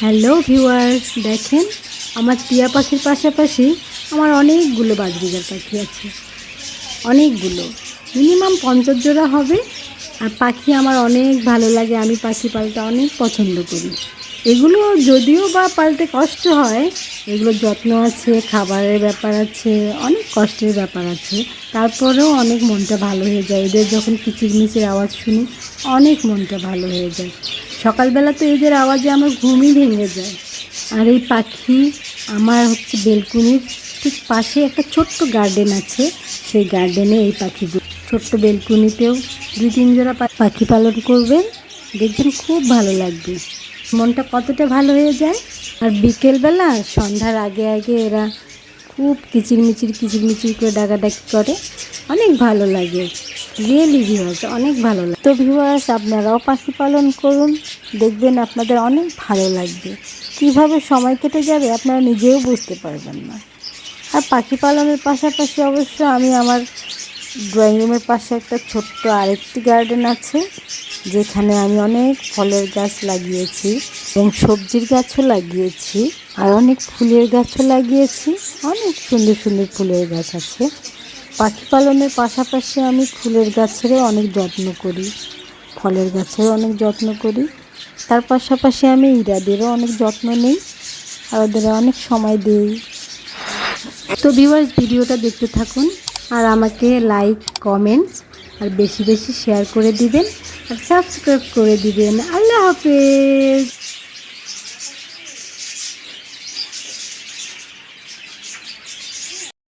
Hello viewers, দেখেন আমার টিয়া পাখির পাশাপাশি আমার অনেকগুলো বাজরিগার পাখি আছে। অনেকগুলো, মিনিমাম 50 জোড়া হবে। আর পাখি আমার অনেক ভালো লাগে, আমি পাখি পালতে অনেক পছন্দ করি। এগুলো যদিও বা পালতে কষ্ট হয়, এগুলোর যত্ন আছে, খাবারের ব্যাপার আছে, অনেক কষ্টের ব্যাপার আছে। তারপরেও অনেক মনটা ভালো হয়ে যায়। এদের যখন কিচিরমিচির আওয়াজ শুনি অনেক মনটা ভালো হয়ে যায়। সকালবেলা তো এদের আওয়াজে আমার ঘুমই ভেঙে যায়। আর এই পাখি আমার বেলকুনির ঠিক পাশে একটা ছোট্ট গার্ডেন আছে। সেই গার্ডেনে এই পাখিগুলো ছোট্ট বেলকুনিতেও 2-3 জোড়া পাখি পালন করবেন, দেখবেন খুব ভালো লাগবে, মনটা কতটা ভালো হয়ে যায়। আর বিকেলবেলা সন্ধ্যার আগে আগে এরা খুব কিচিরমিচির করে ডাকাডাকি করে, অনেক ভালো লাগে। রিয়েলি ভিউয়ার্স, অনেক ভালো লাগে। তো ভিউয়ার্স, আপনারাও পাখি পালন করুন, দেখবেন আপনাদের অনেক ভালো লাগবে। কিভাবে সময় কেটে যাবে আপনারা নিজেও বুঝতে পারবেন না। আর পাখি পালনের পাশাপাশি অবশ্য আমি আমার ড্রয়িং রুমের পাশে একটা ছোট্ট আরেকটি গার্ডেন আছে, যেখানে আমি অনেক ফলের গাছ লাগিয়েছি এবং সবজির গাছও লাগিয়েছি, আর অনেক ফুলের গাছও লাগিয়েছি। অনেক সুন্দর সুন্দর ফুলের গাছ আছে। পাখি পালনের পাশাপাশি আমি ফুলের গাছেরও অনেক যত্ন করি, ফলের গাছেরও অনেক যত্ন করি। তার পাশাপাশি আমি ইঁড়াদেরও অনেক যত্ন নিই আর ওদের অনেক সময় দিই। তো ভিউয়ার্স, ভিডিওটা দেখতে থাকুন আর আমাকে লাইক, কমেন্টস আর বেশি বেশি শেয়ার করে দিবেন আর সাবস্ক্রাইব করে দিবেন। আল্লাহ হাফেজ।